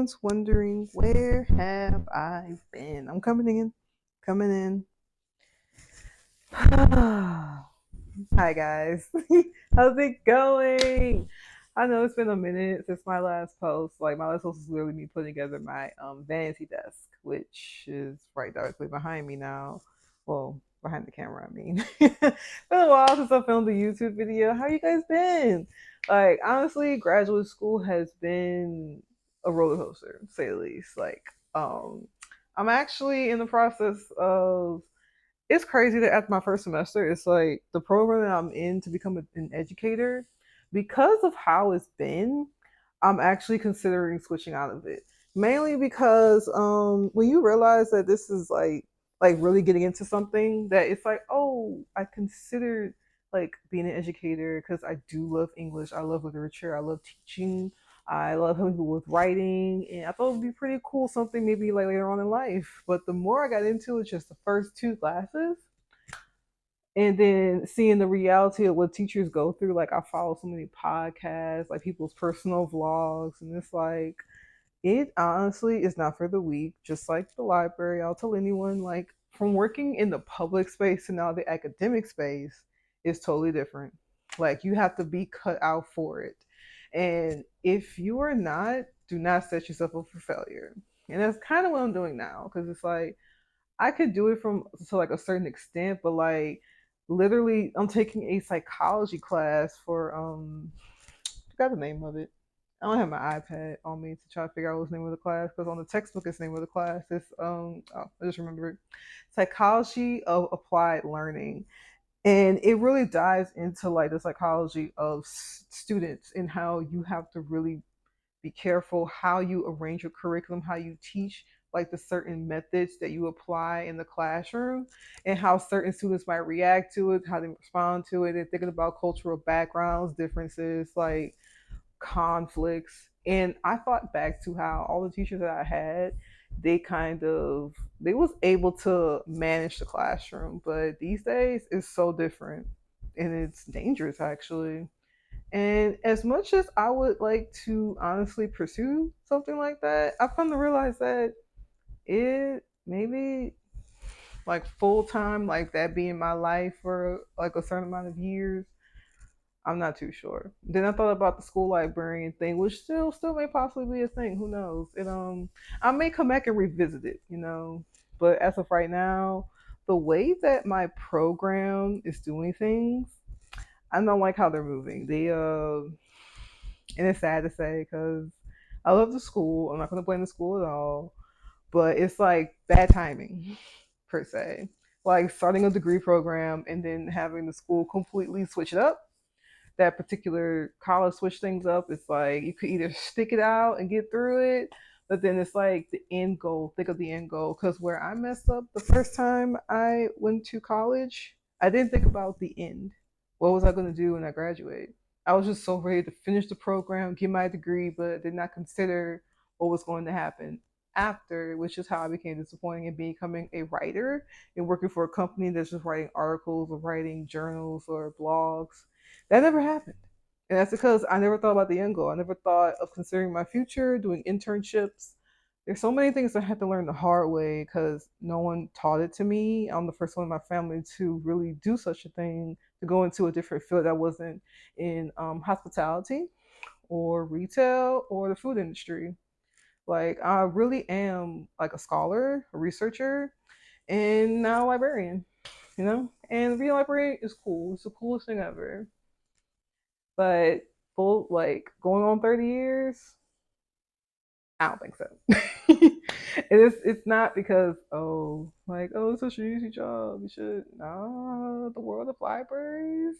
everyone's wondering, where have I been? I'm coming in, coming in. Hi guys, how's it going? I know it's been a minute since my last post. Like my last post is literally me putting together my vanity desk, which is right directly behind me now. Well, behind the camera, I mean. Been a while since I filmed a YouTube video. How you guys been? Like honestly, graduate school has been a roller coaster, to say the least. Um, I'm actually in the process of it's crazy that after my first semester, it's like the program that I'm in to become an educator, because of how it's been, I'm actually considering switching out of it. Mainly because when you realize that this is like really getting into something that it's like, oh, I considered like being an educator because I do love English, I love literature, I love teaching, I love helping people with writing, and I thought it would be pretty cool something maybe like later on in life. But the more I got into it, just the first two classes, and then seeing the reality of what teachers go through. Like I follow so many podcasts, like people's personal vlogs, and it's like it honestly is not for the weak. Just like the library, I'll tell anyone like from working in the public space to now the academic space is totally different. Like you have to be cut out for it. And if you are not, do not set yourself up for failure. And that's kind of what I'm doing now because it's like I could do it from to like a certain extent, but like literally I'm taking a psychology class for I forgot the name of it. I don't have my iPad on me to try to figure out what's the name of the class because on the textbook it's the name of the class. It's oh, I just remember it. Psychology of applied learning. And it really dives into like the psychology of students and how you have to really be careful how you arrange your curriculum, how you teach, like the certain methods that you apply in the classroom, and how certain students might react to it, how they respond to it, and thinking about cultural backgrounds, differences, like conflicts. And I thought back to how all the teachers that I had, they kind of they was able to manage the classroom, but these days it's so different and it's dangerous actually. And as much as I would like to honestly pursue something like that, I've come to realize that it maybe like full time, like that being my life for like a certain amount of years, I'm not too sure. Then I thought about the school librarian thing, which still may possibly be a thing. Who knows? And I may come back and revisit it, you know. But as of right now, the way that my program is doing things, I don't like how they're moving. And it's sad to say because I love the school. I'm not going to blame the school at all, but it's like bad timing per se. Like starting a degree program and then having the school completely switch it up. That particular college switch things up. It's like you could either stick it out and get through it, but then it's like the end goal. Think of the end goal. Because where I messed up the first time I went to college, I didn't think about the end. What was I going to do when I graduate? I was just so ready to finish the program, get my degree, but did not consider what was going to happen after, which is how I became disappointed in becoming a writer and working for a company that's just writing articles or writing journals or blogs. That never happened. And that's because I never thought about the end goal. I never thought of considering my future, doing internships. There's so many things I had to learn the hard way because no one taught it to me. I'm the first one in my family to really do such a thing, to go into a different field that wasn't in hospitality or retail or the food industry. Like I really am like a scholar, a researcher, and now a librarian, you know? And being a librarian is cool. It's the coolest thing ever. But full like going on 30 years, I don't think so. And it's not because oh it's such an easy job. You should nah the world of libraries.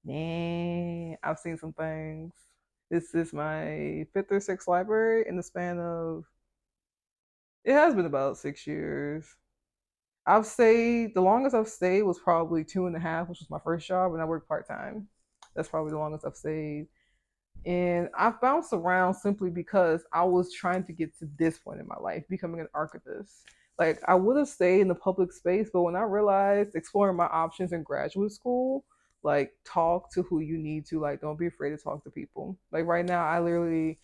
Nah, I've seen some things. This is my fifth or sixth library in the span of it has been about 6 years. I've stayed the longest I've stayed was probably 2.5, which was my first job, and I worked part time. That's probably the longest I've stayed. And I bounced around simply because I was trying to get to this point in my life, becoming an archivist. Like I would have stayed in the public space, but when I realized exploring my options in graduate school, like talk to who you need to, like don't be afraid to talk to people. Like right now, I literally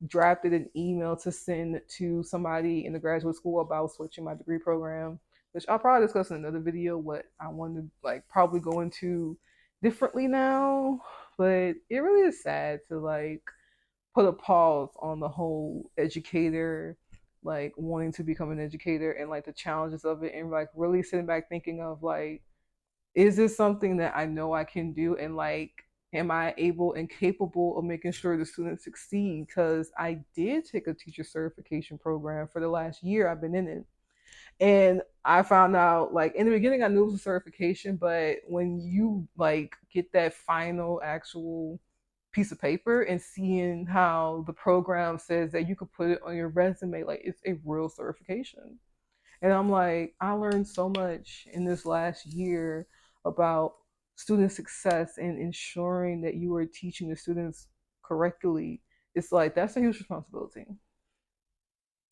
drafted an email to send to somebody in the graduate school about switching my degree program, which I'll probably discuss in another video what I want to like probably go into differently now. But it really is sad to like put a pause on the whole educator, like wanting to become an educator and like the challenges of it, and like really sitting back thinking of like, is this something that I know I can do, and like, am I able and capable of making sure the students succeed? Because I did take a teacher certification program for the last year I've been in it, and I found out like in the beginning I knew it was a certification, but when you like get that final actual piece of paper and seeing how the program says that you could put it on your resume, like it's a real certification. And I'm like, I learned so much in this last year about student success and ensuring that you are teaching the students correctly. It's like that's a huge responsibility.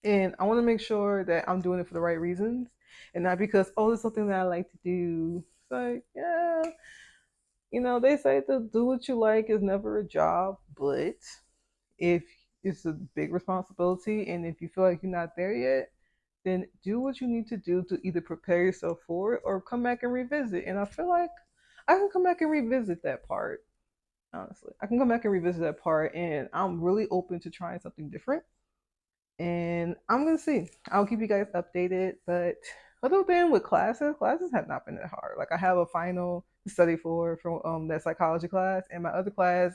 And I want to make sure that I'm doing it for the right reasons and not because, oh, it's something that I like to do. It's like, yeah, they say to do what you like is never a job, but if it's a big responsibility and if you feel like you're not there yet, then do what you need to do to either prepare yourself for it or come back and revisit. And I feel like I can come back and revisit that part. Honestly, I can come back and revisit that part, and I'm really open to trying something different. And I'm gonna see. I'll keep you guys updated. But other than with classes have not been that hard. Like I have a final to study for that psychology class, and my other class,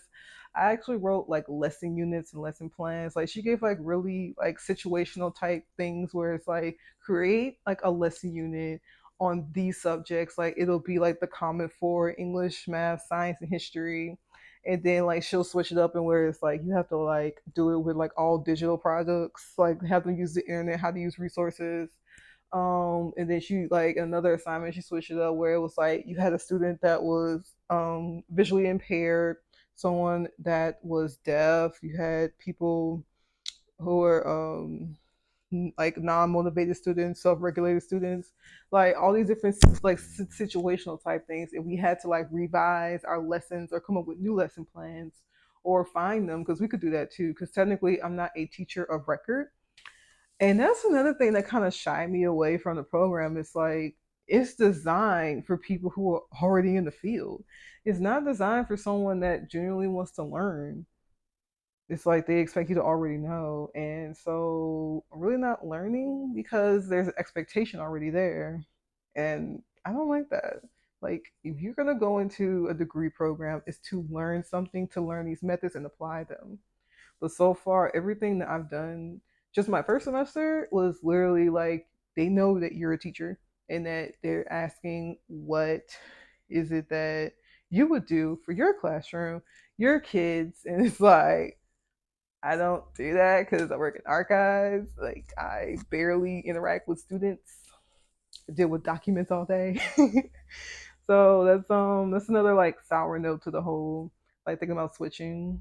I actually wrote like lesson units and lesson plans. Like she gave like really like situational type things where it's like create like a lesson unit on these subjects. Like it'll be like the common for English, math, science, and history, and then like she'll switch it up and where it's like you have to like do it with like all digital products, like have to use the internet, how to use resources. And then she like another assignment she switched it up where it was like you had a student that was visually impaired, someone that was deaf, you had people who were like non-motivated students, self-regulated students, like all these different like situational type things, and we had to like revise our lessons or come up with new lesson plans or find them because we could do that too because technically I'm not a teacher of record. And that's another thing that kind of shied me away from the program. It's like it's designed for people who are already in the field. It's not designed for someone that genuinely wants to learn. It's like they expect you to already know. And so I'm really not learning because there's an expectation already there. And I don't like that. Like, if you're going to go into a degree program, it's to learn something, to learn these methods and apply them. But so far, everything that I've done, just my first semester, was literally like they know that you're a teacher and that they're asking what is it that you would do for your classroom, your kids. And it's like, I don't do that because I work in archives. Like I barely interact with students. I deal with documents all day. So that's another like sour note to the whole like thinking about switching.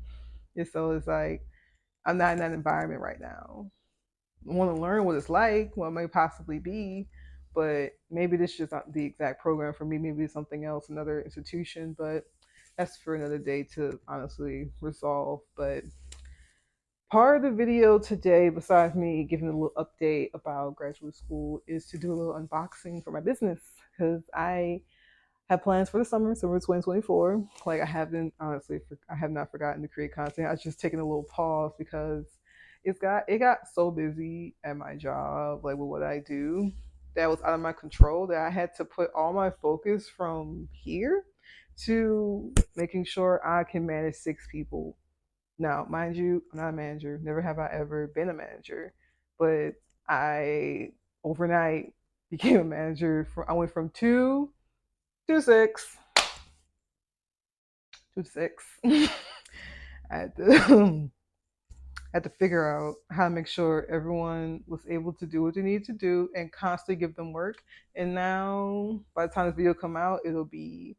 And so it's like I'm not in that environment right now. I want to learn what it's like, what it may possibly be, but maybe this is just not the exact program for me. Maybe it's something else, another institution, but that's for another day to honestly resolve. But part of the video today, besides me giving a little update about graduate school, is to do a little unboxing for my business because I have plans for the summer 2024. Like I haven't honestly, I have not forgotten to create content. I was just taking a little pause because it got so busy at my job, like with what I do, that was out of my control. That I had to put all my focus from here to making sure I can manage 6 people. Now, mind you, I'm not a manager. Never have I ever been a manager, but I overnight became a manager. I went from two to six, 2 to 6. I had to had to figure out how to make sure everyone was able to do what they need to do and constantly give them work. And now, by the time this video come out, it'll be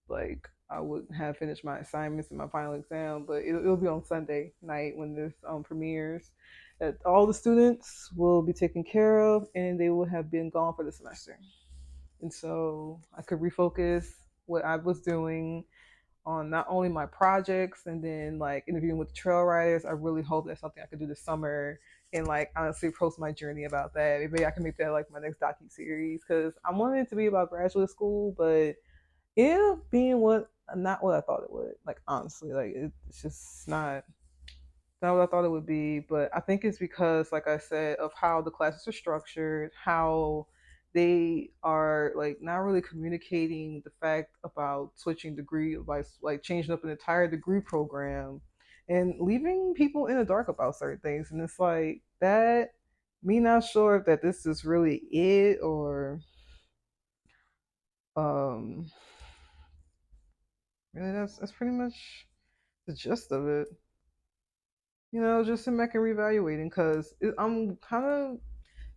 like I would have finished my assignments and my final exam, but it'll be on Sunday night when this premieres. That all the students will be taken care of and they will have been gone for the semester. And so I could refocus what I was doing on not only my projects and then like interviewing with trail riders. I really hope that's something I could do this summer and like honestly post my journey about that. Maybe I can make that like my next docu series because I wanted it to be about graduate school, but it being what not what I thought it would. Like honestly, like it's just not what I thought it would be. But I think it's because, like I said, of how the classes are structured, how they are like not really communicating the fact about switching degree, like changing up an entire degree program, and leaving people in the dark about certain things. And it's like that. Me not sure if that this is really it or um really that's pretty much the gist of it. Just sitting back and reevaluating because I'm kind of,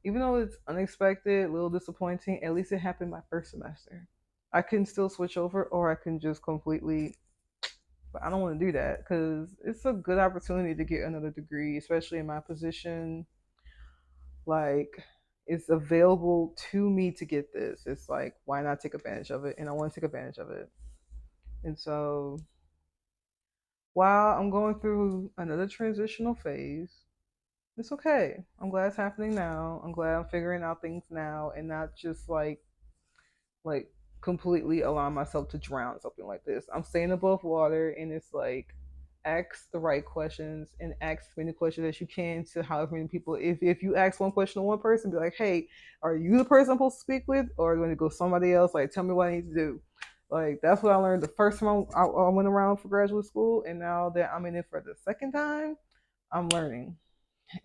even though it's unexpected, a little disappointing, at least it happened my first semester. I can still switch over or I can just completely, but I don't want to do that because it's a good opportunity to get another degree, especially in my position. Like, it's available to me to get this. It's like, why not take advantage of it? And I want to take advantage of it. And so, while I'm going through another transitional phase, it's okay. I'm glad it's happening now. I'm glad I'm figuring out things now and not just like completely allowing myself to drown in something like this. I'm staying above water and it's like ask the right questions and ask as many questions as you can to however many people. If you ask one question to one person, be like, hey, are you the person I'm supposed to speak with or do I need to go somebody else? Like tell me what I need to do. Like that's what I learned the first time I went around for graduate school, and now that I'm in it for the second time, I'm learning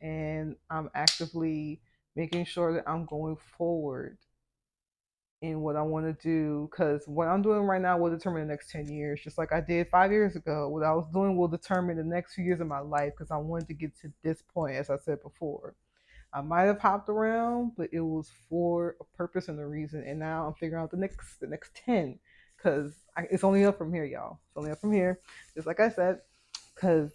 and I'm actively making sure that I'm going forward in what I want to do. Because what I'm doing right now will determine the next 10 years, just like I did 5 years ago. What I was doing will determine the next few years of my life because I wanted to get to this point, as I said before. I might have hopped around, but it was for a purpose and a reason. And now I'm figuring out the next 10 because it's only up from here, y'all. It's only up from here. Just like I said, because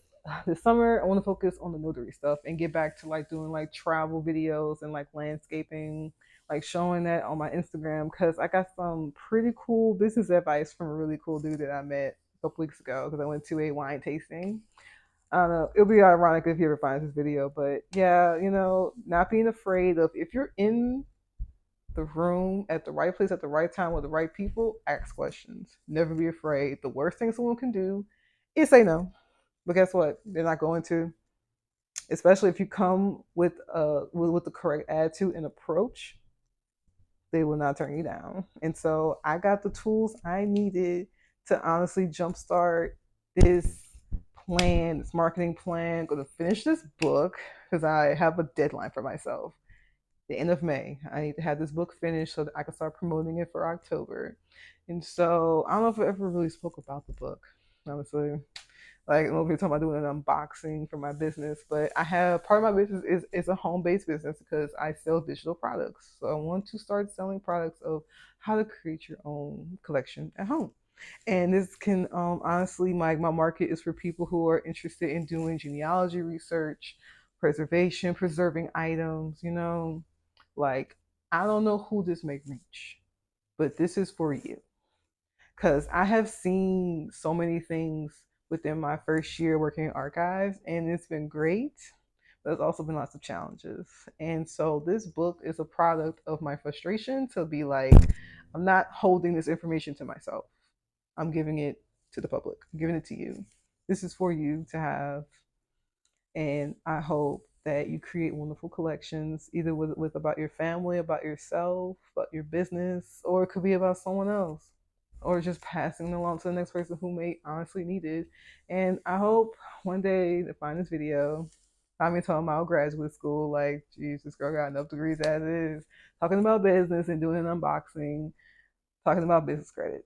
this summer I want to focus on the notary stuff and get back to like doing like travel videos and like landscaping, like showing that on my Instagram because I got some pretty cool business advice from a really cool dude that I met a couple weeks ago because I went to a wine tasting. I don't know. It'll be ironic if he ever finds this video, but yeah, not being afraid of if you're in the room at the right place at the right time with the right people, ask questions. Never be afraid. The worst thing someone can do is say no. But guess what? They're not going to. Especially if you come with the correct attitude and approach, they will not turn you down. And so I got the tools I needed to honestly jumpstart this plan, this marketing plan. I'm going to finish this book because I have a deadline for myself. The end of May. I need to have this book finished so that I can start promoting it for October. And so I don't know if I ever really spoke about the book, honestly. Like, I don't know if you're talking about doing an unboxing for my business, but I have part of my business is a home based business because I sell digital products. So I want to start selling products of how to create your own collection at home. And this can honestly, my market is for people who are interested in doing genealogy research, preservation, preserving items, like I don't know who this may reach, but this is for you because I have seen so many things within my first year working in archives, and it's been great. But there's also been lots of challenges. And so this book is a product of my frustration to be like, I'm not holding this information to myself. I'm giving it to the public. I'm giving it to you. This is for you to have. And I hope that you create wonderful collections, either with about your family, about yourself, about your business, or it could be about someone else or just passing it along to the next person who may honestly need it. And I hope one day to find this video. I'm talking about graduate school, like, geez, this girl got enough degrees as is, talking about business and doing an unboxing, talking about business credit.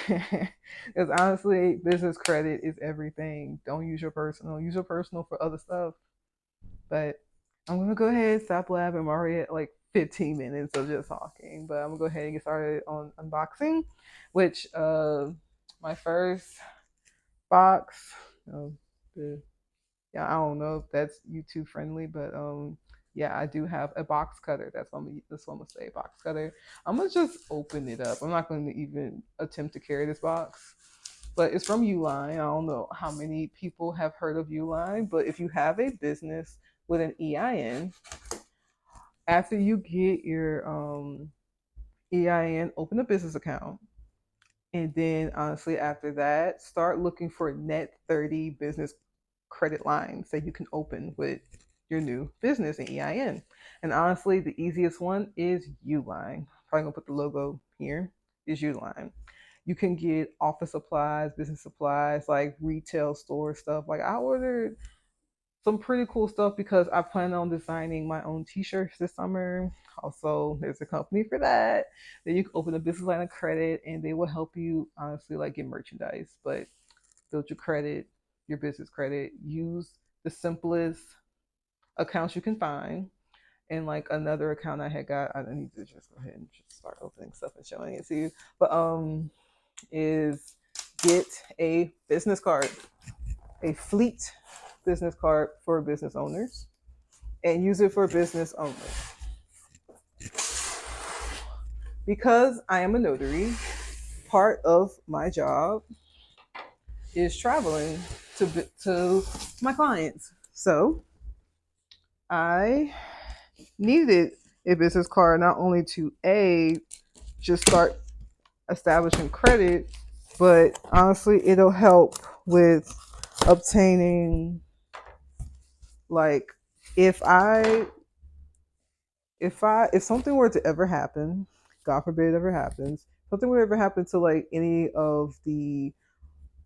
Because honestly, business credit is everything. Don't use your personal. Use your personal for other stuff. But I'm gonna go ahead and stop blabbing. I'm already at like 15 minutes of just talking. But I'm gonna go ahead and get started on unboxing, which my first box. The Yeah, I don't know if that's YouTube friendly, but yeah, I do have a box cutter. That's what I'm gonna say, box cutter. I'm gonna just open it up. I'm not gonna even attempt to carry this box, but it's from Uline. I don't know how many people have heard of Uline, but if you have a business with an EIN, after you get your EIN, open a business account. And then honestly, after that, start looking for net 30 business credit lines that you can open with your new business and EIN. And honestly, the easiest one is Uline. Probably gonna put the logo here, is Uline. You can get office supplies, business supplies, like retail store stuff. Like I ordered some pretty cool stuff because I plan on designing my own t-shirts this summer. Also, there's a company for that. Then you can open a business line of credit and they will help you honestly like get merchandise, but build your credit, your business credit. Use the simplest accounts you can find. And like another account I had got, I need to just go ahead and just start opening stuff and showing it to you. But is get a business card, a fleet business card for business owners, and use it for business only. Because I am a notary, part of my job is traveling to my clients. So I needed a business card not only to a just start establishing credit, but honestly, it'll help with obtaining like if I if something were to ever happen, God forbid it ever happens, something would ever happen to like any of the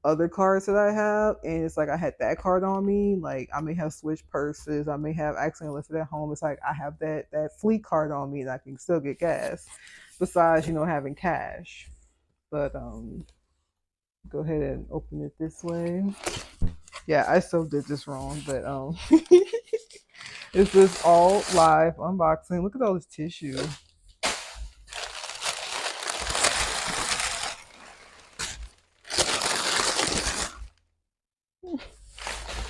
other cards that I have, and it's like I had that card on me, like I may have switched purses, I may have accidentally left it at home. It's like I have that fleet card on me and I can still get gas, besides having cash. But go ahead and open it this way. Yeah, I still did this wrong, but is this all live unboxing? Look at all this tissue.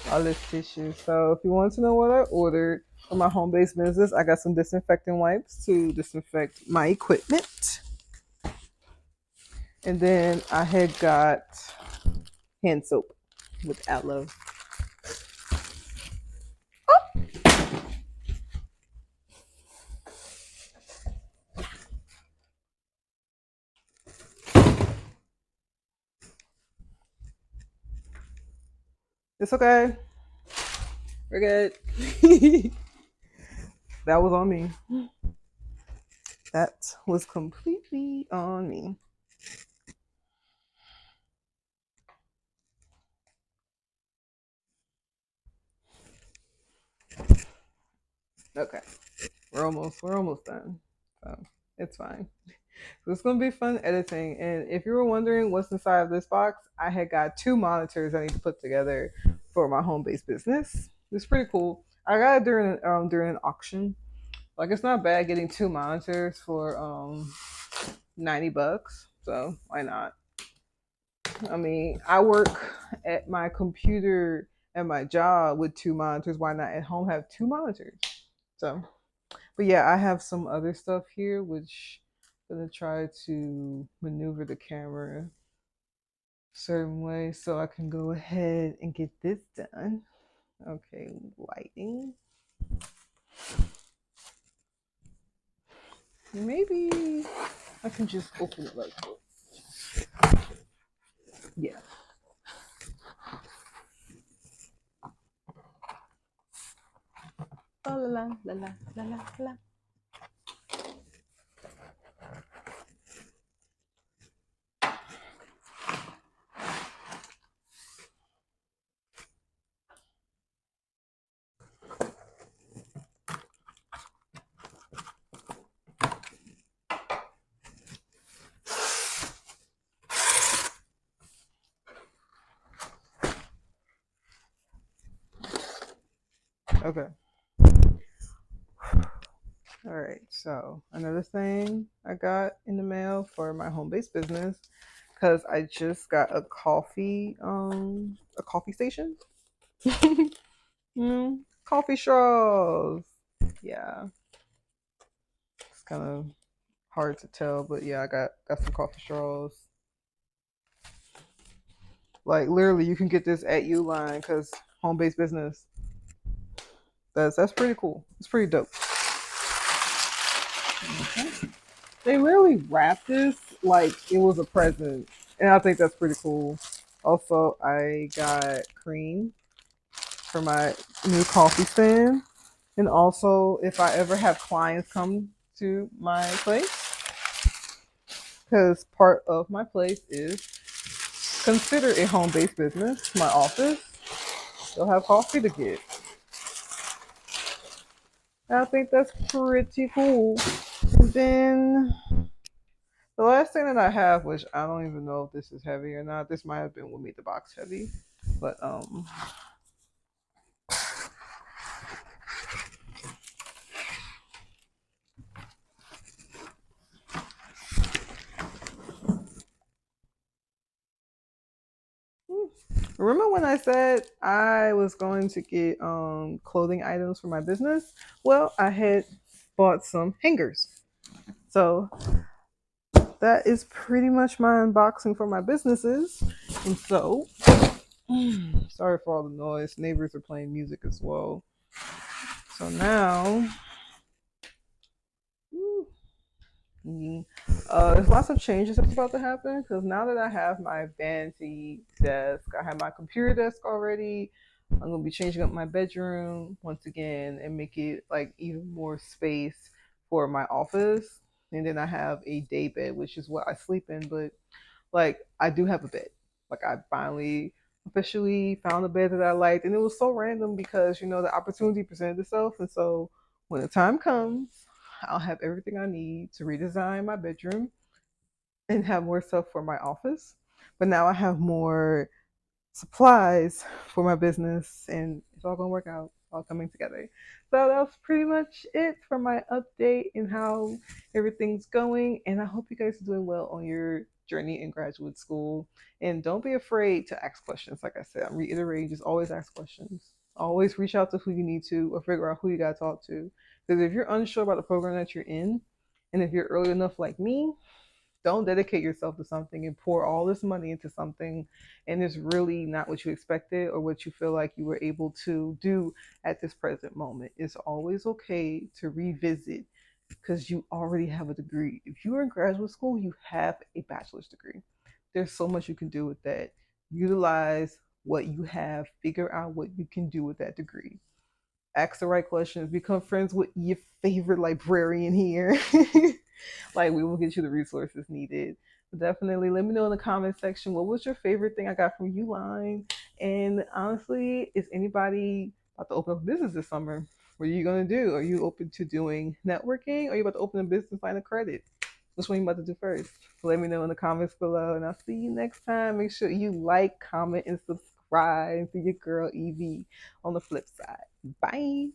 All this tissue. So if you want to know what I ordered for my home-based business, I got some disinfectant wipes to disinfect my equipment. And then I had got hand soap with aloe. It's okay. We're good. That was on me. That was completely on me. Okay. We're almost done. So it's fine. So it's gonna be fun editing. And if you were wondering what's inside of this box, I had got two monitors I need to put together for my home based business. It's pretty cool. I got it during an auction. Like it's not bad getting two monitors for $90. So why not? I mean, I work at my computer at my job with two monitors. Why not at home have two monitors? So, but yeah, I have some other stuff here, which I'm gonna try to maneuver the camera a certain way so I can go ahead and get this done. Okay, lighting. Maybe I can just open it like this. Yeah. Oh, la la la la la la. Okay. All right. So another thing I got in the mail for my home-based business, because I just got a coffee station. Coffee straws. Yeah, it's kind of hard to tell, but yeah, I got some coffee straws. Like literally, you can get this at Uline because home based business. That's pretty cool. It's pretty dope. Okay. They really wrapped this like it was a present, and I think that's pretty cool. Also, I got cream for my new coffee stand, and also if I ever have clients come to my place, because part of my place is considered a home-based business, my office, they'll have coffee to get. I think that's pretty cool. And then the last thing that I have, which I don't even know if this is heavy or not, this might have been what made the box heavy, but remember when I said I was going to get clothing items for my business? Well, I had bought some hangers. So that is pretty much my unboxing for my businesses. And so, sorry for all the noise. Neighbors are playing music as well. So now, there's lots of changes that's about to happen because now that I have my vanity desk, I have my computer desk already. I'm gonna be changing up my bedroom once again and make it like even more space for my office. And then I have a day bed, which is what I sleep in. But like I do have a bed. Like I finally officially found a bed that I liked, and it was so random because the opportunity presented itself, and so when the time comes, I'll have everything I need to redesign my bedroom and have more stuff for my office. But now I have more supplies for my business, and it's all gonna work out, all coming together. So that's pretty much it for my update and how everything's going. And I hope you guys are doing well on your journey in graduate school. And don't be afraid to ask questions. Like I said, I'm reiterating, just always ask questions. Always reach out to who you need to or figure out who you got to talk to. Because if you're unsure about the program that you're in, and if you're early enough like me, don't dedicate yourself to something and pour all this money into something and it's really not what you expected or what you feel like you were able to do at this present moment. It's always okay to revisit because you already have a degree. If you're in graduate school, you have a bachelor's degree. There's so much you can do with that. Utilize what you have, figure out what you can do with that degree. Ask the right questions, become friends with your favorite librarian here. Like we will get you the resources needed. Definitely let me know in the comment section what was your favorite thing I got from Uline. And honestly, is anybody about to open up a business this summer? What are you gonna do? Are you open to doing networking? Or are you about to open a business line of credit? Which one you about to do first? Let me know in the comments below, and I'll see you next time. Make sure you like, comment, and subscribe. And see your girl Evie on the flip side. Bye.